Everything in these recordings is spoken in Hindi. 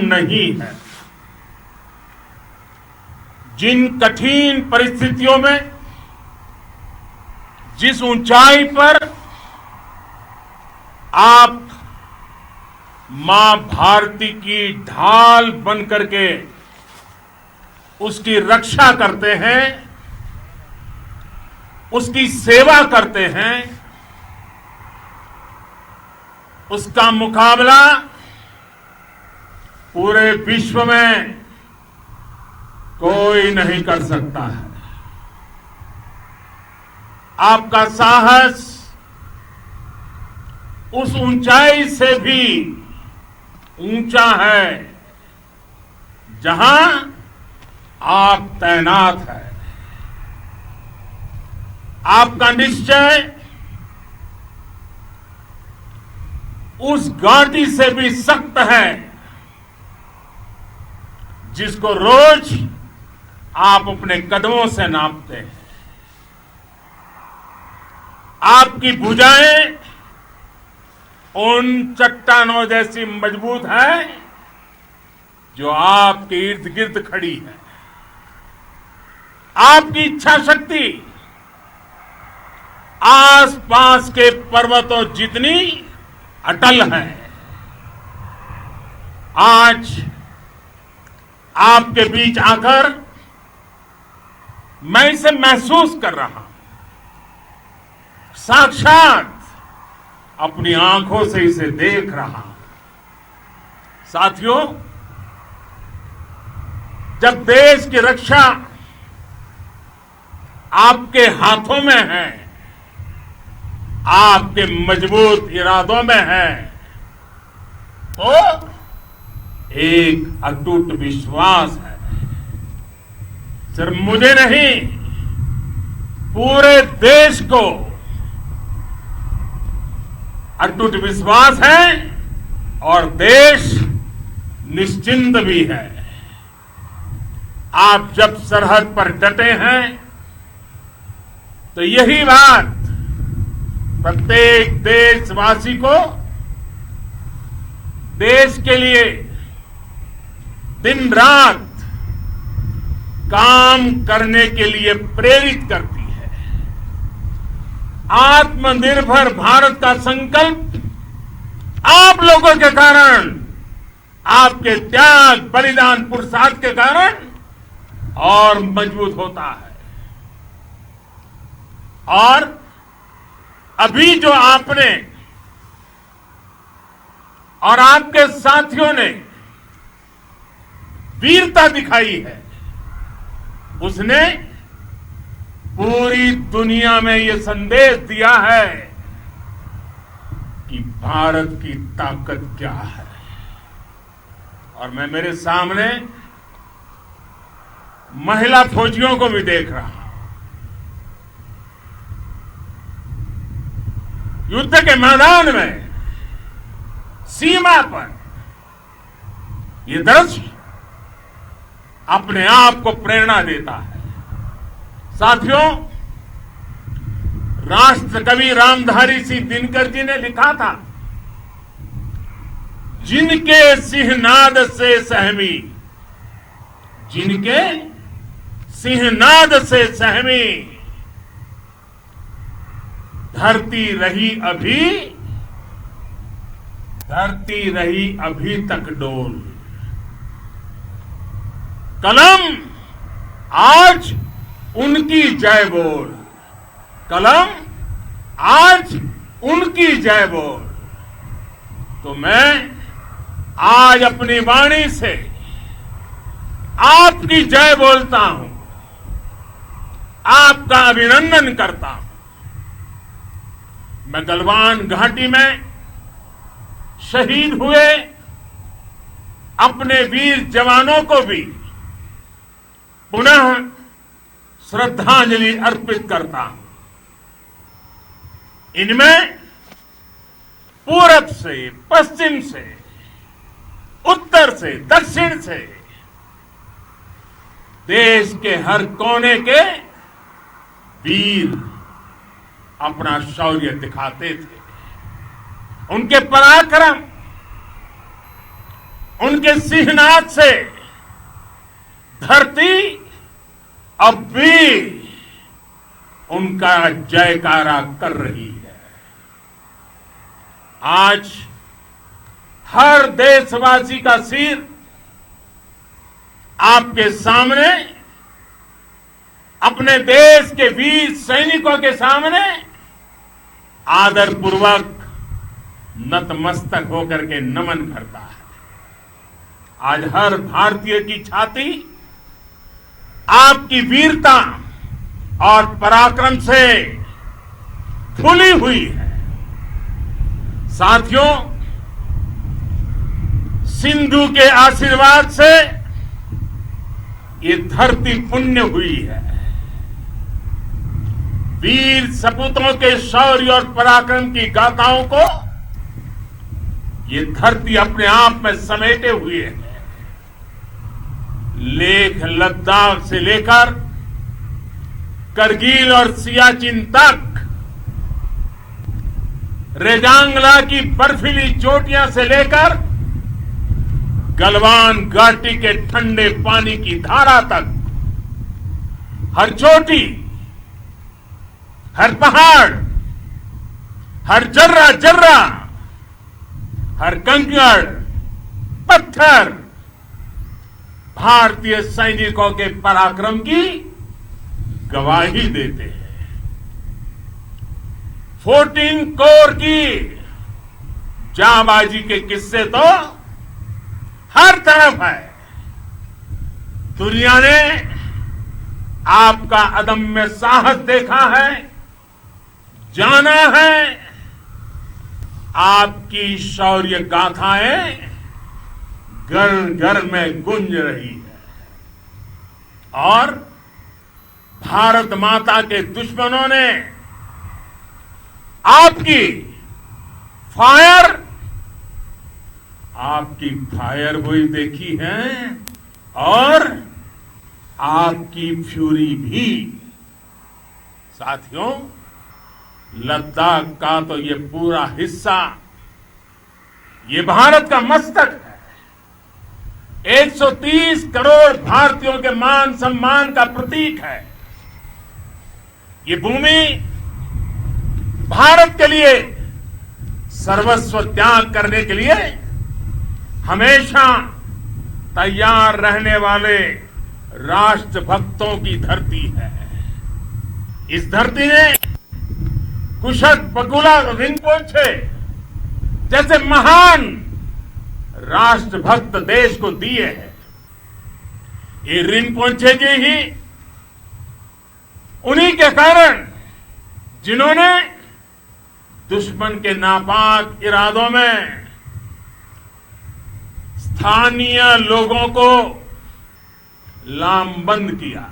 नहीं है। जिन कठिन परिस्थितियों में, जिस ऊंचाई पर आप मां भारती की ढाल बन करके उसकी रक्षा करते हैं, उसकी सेवा करते हैं, उसका मुकाबला पूरे विश्व में कोई नहीं कर सकता है। आपका साहस उस ऊंचाई से भी ऊंचा है जहां आप तैनात हैं। आपका निश्चय उस घाटी से भी सख्त है जिसको रोज आप अपने कदमों से नापते हैं। आपकी भुजाएं उन चट्टानों जैसी मजबूत है जो आपके इर्द गिर्द खड़ी है। आपकी इच्छा शक्ति आसपास के पर्वतों जितनी अटल है। आज आपके बीच आकर मैं इसे महसूस कर रहा हूं, साक्षात अपनी आंखों से इसे देख रहा हूं। साथियों, जब देश की रक्षा आपके हाथों में है, आपके मजबूत इरादों में है, तो एक अटूट विश्वास है। सिर्फ मुझे नहीं, पूरे देश को अटूट विश्वास है और देश निश्चिंत भी है। आप जब सरहद पर डटे हैं तो यही बात प्रत्येक देशवासी को देश के लिए दिन रात काम करने के लिए प्रेरित करती है। आत्मनिर्भर भारत का संकल्प आप लोगों के कारण, आपके त्याग, बलिदान, पुरुषार्थ के कारण और मजबूत होता है। और अभी जो आपने और आपके साथियों ने वीरता दिखाई है, उसने पूरी दुनिया में यह संदेश दिया है कि भारत की ताकत क्या है। और मैं मेरे सामने महिला फौजियों को भी देख रहा हूं। युद्ध के मैदान में, सीमा पर यह दृश्य अपने आप को प्रेरणा देता है। साथियों, राष्ट्र कवि रामधारी सिंह दिनकर जी ने लिखा था, जिनके सिंहनाद से सहमी, जिनके सिंहनाद से सहमी, धरती रही अभी तक डोल। कलम आज उनकी जय बोल, कलम आज उनकी जय बोल। तो मैं आज अपनी वाणी से आपकी जय बोलता हूं, आपका अभिनंदन करता हूं। मैं गलवान घाटी में शहीद हुए अपने वीर जवानों को भी पुनः श्रद्धांजलि अर्पित करता हूं। इनमें पूरब से, पश्चिम से, उत्तर से, दक्षिण से, देश के हर कोने के वीर अपना शौर्य दिखाते थे। उनके पराक्रम उनके सिंहनाद से धरती अब भी उनका जयकारा कर रही है। आज हर देशवासी का सिर आपके सामने, अपने देश के वीर सैनिकों के सामने आदरपूर्वक नतमस्तक होकर के नमन करता है। आज हर भारतीय की छाती आपकी वीरता और पराक्रम से फूली हुई है। साथियों, सिंधु के आशीर्वाद से ये धरती पुण्य हुई है। वीर सपूतों के शौर्य और पराक्रम की गाथाओं को ये धरती अपने आप में समेटे हुए है। लेह लद्दाख से लेकर करगिल और सियाचिन तक, रेजांगला की बर्फीली चोटियां से लेकर गलवान घाटी के ठंडे पानी की धारा तक, हर चोटी, हर पहाड़, हर जर्रा जर्रा, हर कंकड़ पत्थर भारतीय सैनिकों के पराक्रम की गवाही देते हैं। 14 कोर की जांबाजी के किस्से तो हर तरफ है। दुनिया ने आपका अदम्य साहस देखा है, जाना है। आपकी शौर्य गाथाएं घर घर में गूंज रही है और भारत माता के दुश्मनों ने आपकी फायर हुई देखी है और आपकी फ्यूरी भी। साथियों, लद्दाख का तो ये पूरा हिस्सा ये भारत का मस्तक है। 130 करोड़ भारतीयों के मान सम्मान का प्रतीक है। ये भूमि भारत के लिए सर्वस्व त्याग करने के लिए हमेशा तैयार रहने वाले राष्ट्रभक्तों की धरती है। इस धरती ने कुशक बकुला रिनपोंछे जैसे महान राष्ट्रभक्त देश को दिए हैं। ये रिनपोंछे जी ही उन्हीं के कारण जिन्होंने दुश्मन के नापाक इरादों में स्थानीय लोगों को लामबंद किया।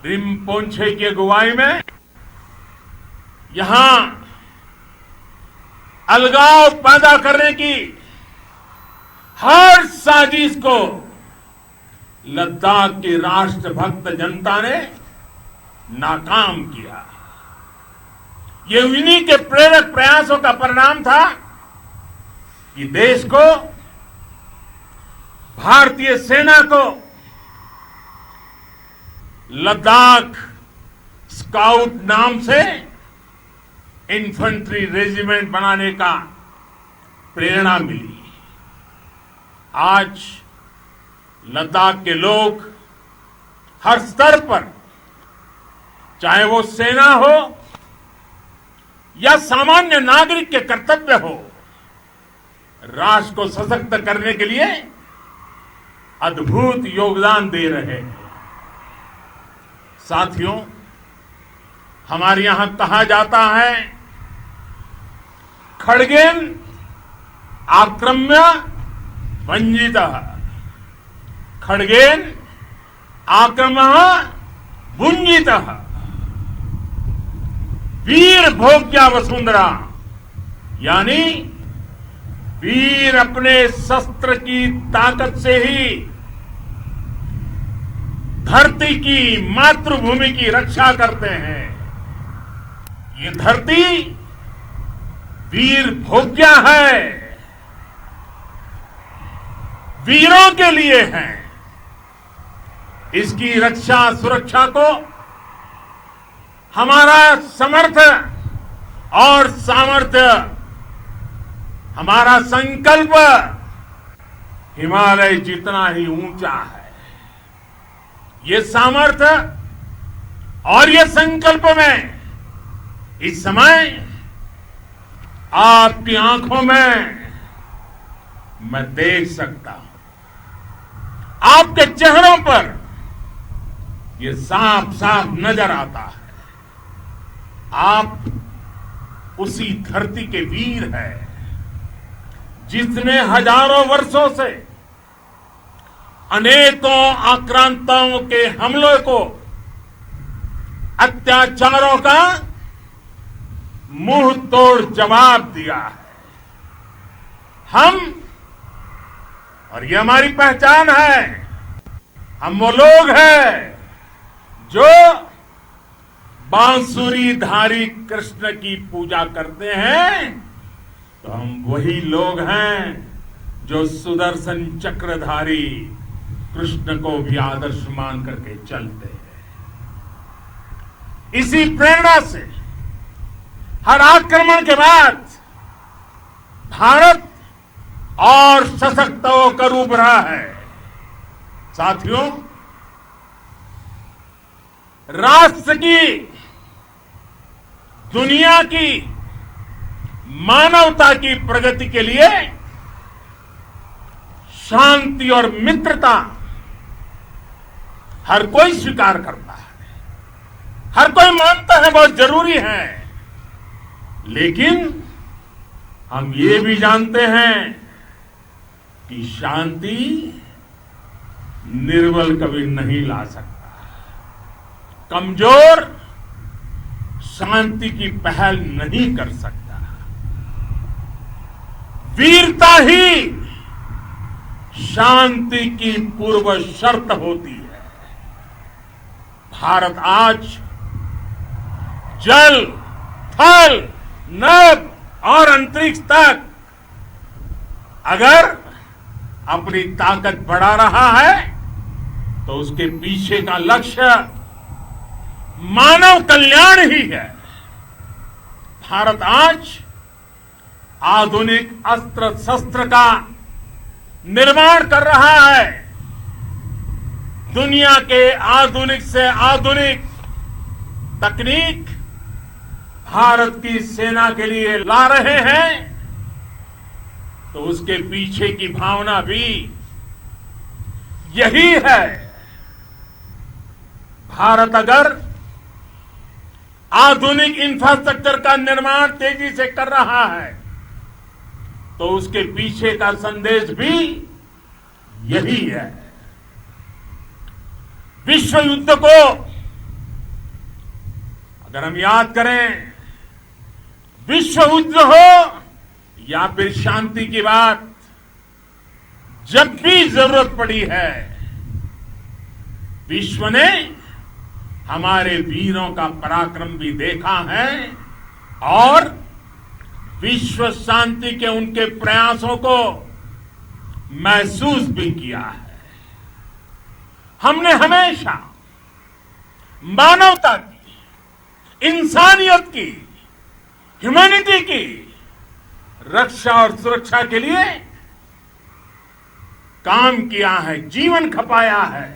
रिनपोंछे की अगुवाई में यहां अलगाव पैदा करने की हर साजिश को लद्दाख की राष्ट्रभक्त जनता ने नाकाम किया। ये उन्हीं के प्रेरक प्रयासों का परिणाम था कि देश को, भारतीय सेना को लद्दाख स्काउट नाम से इन्फेंट्री रेजिमेंट बनाने का प्रेरणा मिली। आज लद्दाख के लोग हर स्तर पर, चाहे वो सेना हो या सामान्य नागरिक के कर्तव्य हो, राष्ट्र को सशक्त करने के लिए अद्भुत योगदान दे रहे हैं। साथियों, हमारे यहां कहा जाता है, खड्गेन आक्रम्य भंजितः, खड्गेन आक्रम्य भुंजितः, वीर भोग्या वसुंधरा, यानी वीर अपने शस्त्र की ताकत से ही धरती की, मातृभूमि की रक्षा करते हैं। ये धरती वीर भोग्या है। वीरों के लिए है। इसकी रक्षा सुरक्षा को हमारा समर्थ और सामर्थ्य, हमारा संकल्प हिमालय जितना ही ऊंचा है। ये सामर्थ्य और ये संकल्प में इस समय आपकी आंखों में मैं देख सकता हूं। आपके चेहरों पर ये साफ साफ नजर आता है। आप उसी धरती के वीर हैं जिसने हजारों वर्षों से अनेकों आक्रांताओं के हमलों को, अत्याचारों का मुंह तोड़ जवाब दिया है। हम, और ये हमारी पहचान है, हम वो लोग हैं जो बांसुरीधारी कृष्ण की पूजा करते हैं, तो हम वही लोग हैं जो सुदर्शन चक्रधारी कृष्ण को भी आदर्श मान करके चलते हैं। इसी प्रेरणा से हर आक्रमण के बाद भारत और सशक्त होकर उभरा है। साथियों, राष्ट्र की, दुनिया की, मानवता की प्रगति के लिए शांति और मित्रता हर कोई स्वीकार करता है, हर कोई मानता है बहुत जरूरी है। लेकिन हम ये भी जानते हैं कि शांति निर्बल कभी नहीं ला सकता। कमजोर शांति की पहल नहीं कर सकता। वीरता ही शांति की पूर्व शर्त होती है। भारत आज जल, थल, नभ और अंतरिक्ष तक अगर अपनी ताकत बढ़ा रहा है तो उसके पीछे का लक्ष्य मानव कल्याण ही है। भारत आज आधुनिक अस्त्र शस्त्र का निर्माण कर रहा है। दुनिया के आधुनिक से आधुनिक तकनीक भारत की सेना के लिए ला रहे हैं, तो उसके पीछे की भावना भी यही है। भारत अगर आधुनिक इंफ्रास्ट्रक्चर का निर्माण तेजी से कर रहा है तो उसके पीछे का संदेश भी यही है। विश्व युद्ध को अगर हम याद करें, विश्व युद्ध हो या फिर शांति की बात, जब भी जरूरत पड़ी है विश्व ने हमारे वीरों का पराक्रम भी देखा है और विश्व शांति के उनके प्रयासों को महसूस भी किया है। हमने हमेशा मानवता की, इंसानियत की, ह्यूमैनिटी की रक्षा और सुरक्षा के लिए काम किया है, जीवन खपाया है।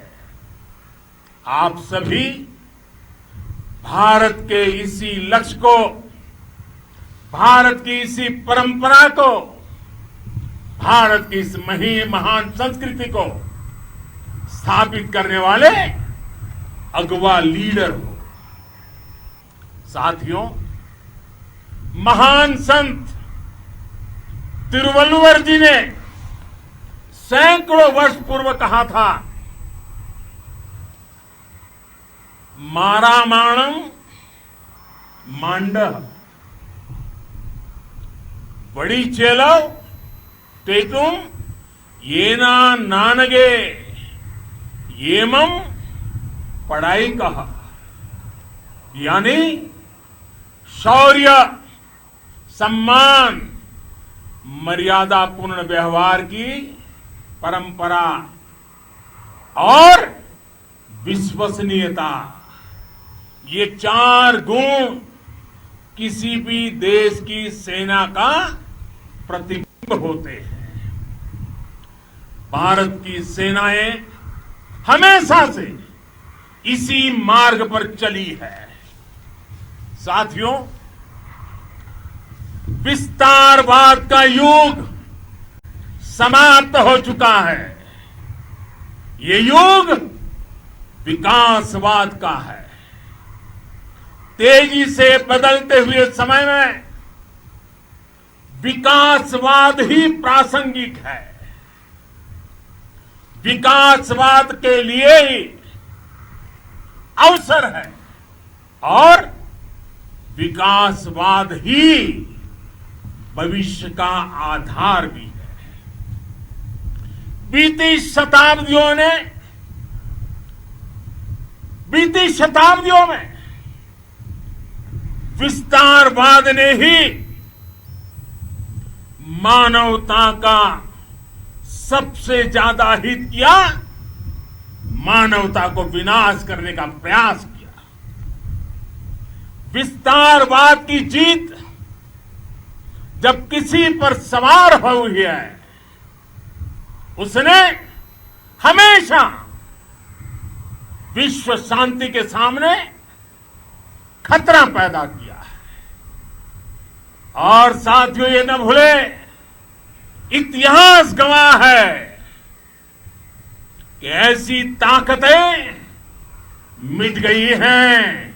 आप सभी भारत के इसी लक्ष्य को, भारत की इसी परंपरा को, भारत की इस महान संस्कृति को स्थापित करने वाले अगवा लीडर हो। साथियों, महान संत तिरुवल्लुवर जी ने सैकड़ों वर्ष पूर्व कहा था, मारामाणम मांडह बड़ी चेलो तेतुम येना नानगे येमम पढ़ाई कहा। यानी शौर्य, सम्मान, मर्यादापूर्ण व्यवहार की परंपरा और विश्वसनीयता, ये 4 गुण किसी भी देश की सेना का प्रतिबिंब होते हैं। भारत की सेनाएं हमेशा से इसी मार्ग पर चली है। साथियों, विस्तारवाद का युग समाप्त हो चुका है। ये युग विकासवाद का है। तेजी से बदलते हुए समय में विकासवाद ही प्रासंगिक है। विकासवाद के लिए ही अवसर है और विकासवाद ही भविष्य का आधार भी है। बीती शताब्दियों में विस्तारवाद ने ही मानवता का सबसे ज्यादा हित किया, मानवता को विनाश करने का प्रयास किया। विस्तारवाद की जीत जब किसी पर सवार हुई है, उसने हमेशा विश्व शांति के सामने खतरा पैदा किया है। और साथियों, ये न भूले, इतिहास गवाह है कि ऐसी ताकतें मिट गई हैं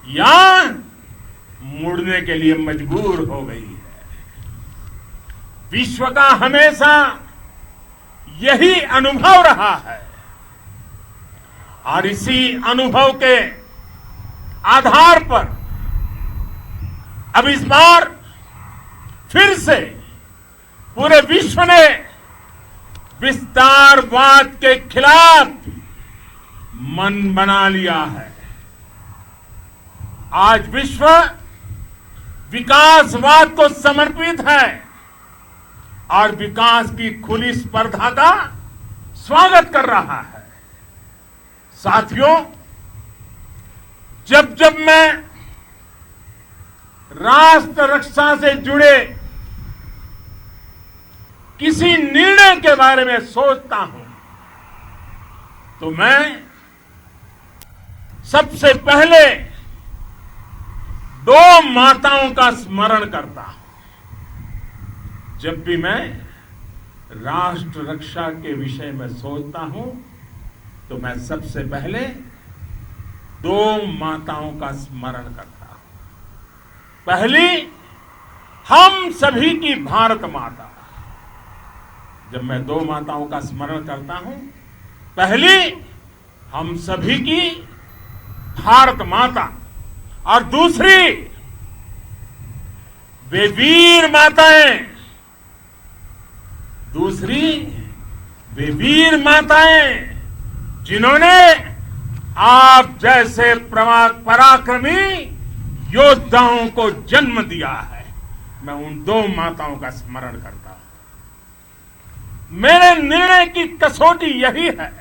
या मुड़ने के लिए मजबूर हो गई है। विश्व का हमेशा यही अनुभव रहा है और इसी अनुभव के आधार पर अब इस बार फिर से पूरे विश्व ने विस्तारवाद के खिलाफ मन बना लिया है। आज विश्व विकासवाद को समर्पित है और विकास की खुली स्पर्धा का स्वागत कर रहा है। साथियों, जब जब मैं राष्ट्र रक्षा से जुड़े किसी निर्णय के बारे में सोचता हूं तो मैं सबसे पहले 2 माताओं का स्मरण करता हूं। जब भी मैं राष्ट्र रक्षा के विषय में सोचता हूं तो मैं सबसे पहले 2 माताओं का स्मरण करता हूं। पहली, हम सभी की भारत माता। जब मैं 2 माताओं का स्मरण करता हूं, पहली हम सभी की भारत माता और दूसरी वे वीर माताएं, जिन्होंने आप जैसे पराक्रमी योद्धाओं को जन्म दिया है। मैं उन 2 माताओं का स्मरण करता हूं। मेरे निर्णय की कसौटी यही है।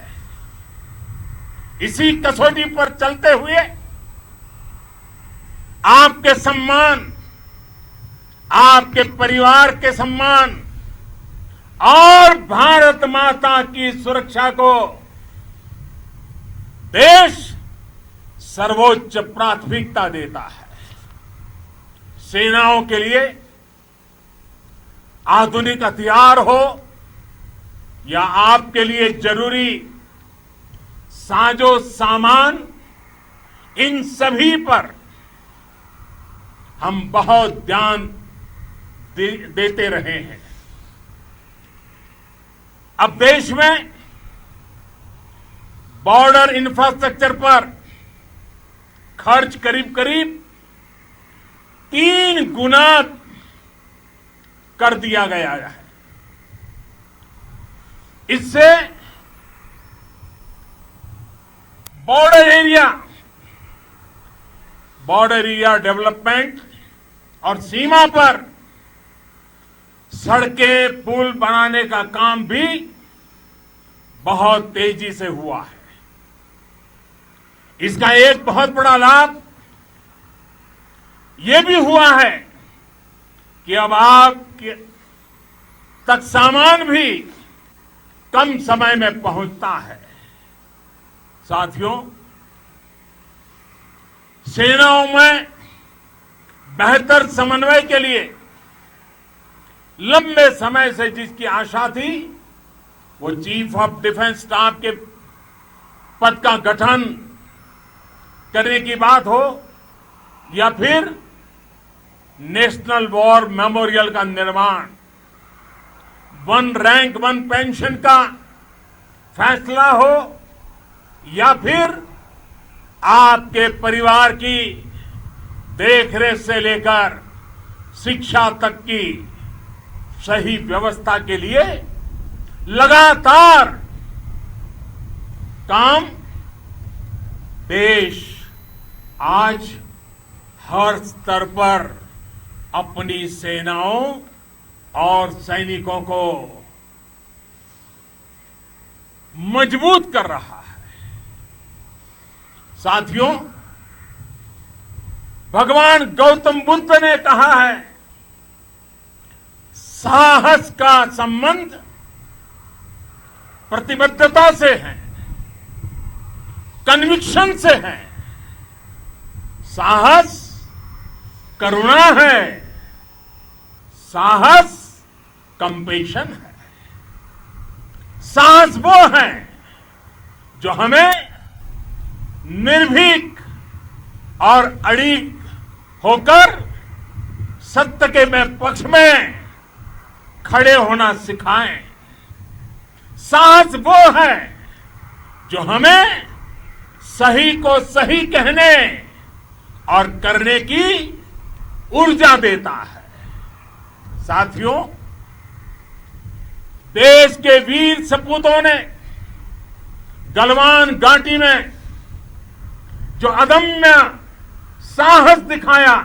इसी कसौटी पर चलते हुए आपके सम्मान, आपके परिवार के सम्मान और भारत माता की सुरक्षा को देश सर्वोच्च प्राथमिकता देता है। सेनाओं के लिए आधुनिक हथियार हो या आपके लिए जरूरी साजो सामान, इन सभी पर हम बहुत ध्यान देते रहे हैं। अब देश में बॉर्डर इंफ्रास्ट्रक्चर पर खर्च करीब 3 गुना कर दिया गया है। इससे बॉर्डर एरिया डेवलपमेंट और सीमा पर सड़कें, पुल बनाने का काम भी बहुत तेजी से हुआ है। इसका एक बहुत बड़ा लाभ यह भी हुआ है कि अब आप तक सामान भी कम समय में पहुंचता है। साथियों, सेनाओं में बेहतर समन्वय के लिए लंबे समय से जिसकी आशा थी, वो चीफ ऑफ डिफेंस स्टाफ के पद का गठन करने की बात हो या फिर नेशनल वॉर मेमोरियल का निर्माण, वन रैंक वन पेंशन का फैसला हो या फिर आपके परिवार की देखरेख से लेकर शिक्षा तक की सही व्यवस्था के लिए लगातार काम देश आज हर स्तर पर अपनी सेनाओं और सैनिकों को मजबूत कर रहा है। साथियों, भगवान गौतम बुद्ध ने कहा है, साहस का संबंध प्रतिबद्धता से है, कन्विक्शन से है। साहस करुणा है, साहस कंपेशन है। साहस वो है जो हमें निर्भीक और अड़िग होकर सत्य के पक्ष में खड़े होना सिखाएं। साहस वो है जो हमें सही को सही कहने और करने की ऊर्जा देता है। साथियों, देश के वीर सपूतों ने गलवान घाटी में जो अदम्य साहस दिखाया,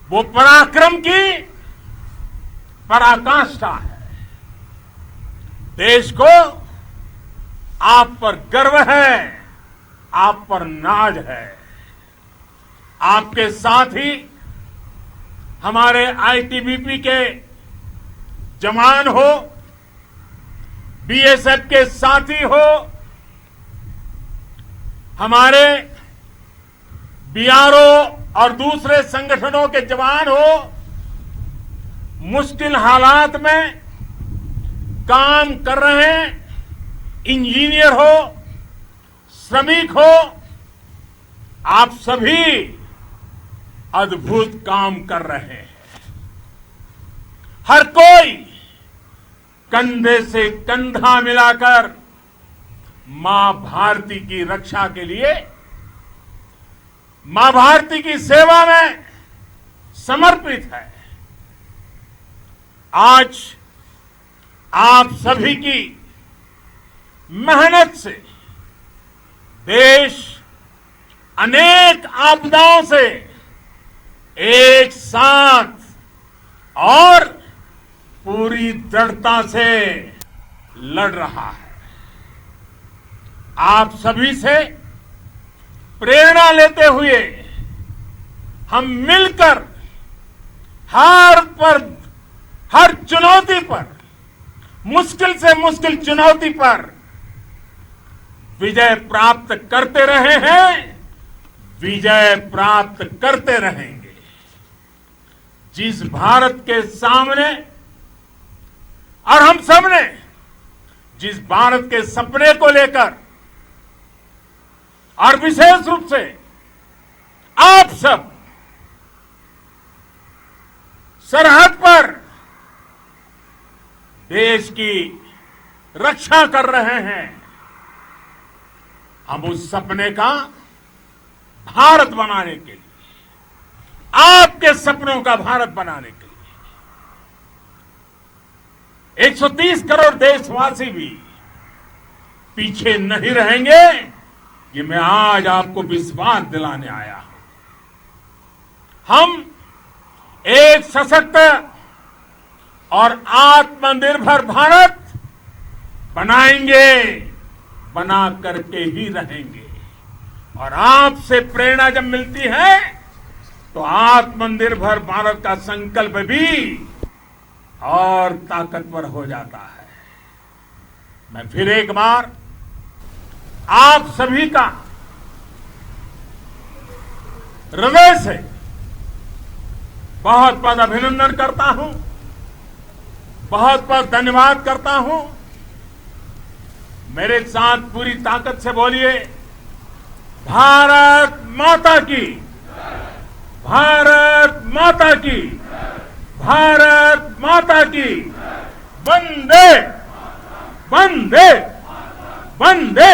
वो पराक्रम की पराकाष्ठा है। देश को आप पर गर्व है, आप पर नाज है। आपके साथ ही हमारे आईटीबीपी के जवान हो, बीएसएफ के साथी हो, हमारे बीआरओ और दूसरे संगठनों के जवान हो, मुश्किल हालात में काम कर रहे इंजीनियर हो, श्रमिक हो, आप सभी अद्भुत काम कर रहे हैं। हर कोई कंधे से कंधा मिलाकर मां भारती की रक्षा के लिए, मां भारती की सेवा में समर्पित है। आज आप सभी की मेहनत से देश अनेक आपदाओं से एक साथ और पूरी दृढ़ता से लड़ रहा है। आप सभी से प्रेरणा लेते हुए हम मिलकर हर चुनौती पर, मुश्किल से मुश्किल चुनौती पर विजय प्राप्त करते रहे हैं, विजय प्राप्त करते रहेंगे। जिस भारत के सामने और हम सबने जिस भारत के सपने को लेकर और विशेष रूप से आप सब सरहद पर देश की रक्षा कर रहे हैं, हम उस सपने का भारत बनाने के लिए, आपके सपनों का भारत बनाने के लिए 130 करोड़ देशवासी भी पीछे नहीं रहेंगे, ये मैं आज आपको विश्वास दिलाने आया हूं। हम एक सशक्त और आत्मनिर्भर भारत बनाएंगे, बना करके ही रहेंगे। और आपसे प्रेरणा जब मिलती है तो आत्मनिर्भर भारत का संकल्प भी और ताकतवर हो जाता है। मैं फिर एक बार आप सभी का हृदय से बहुत बहुत अभिनंदन करता हूं, बहुत बहुत धन्यवाद करता हूं। मेरे साथ पूरी ताकत से बोलिए, भारत माता की, भारत माता की, भारत माता की, वंदे वंदे वंदे।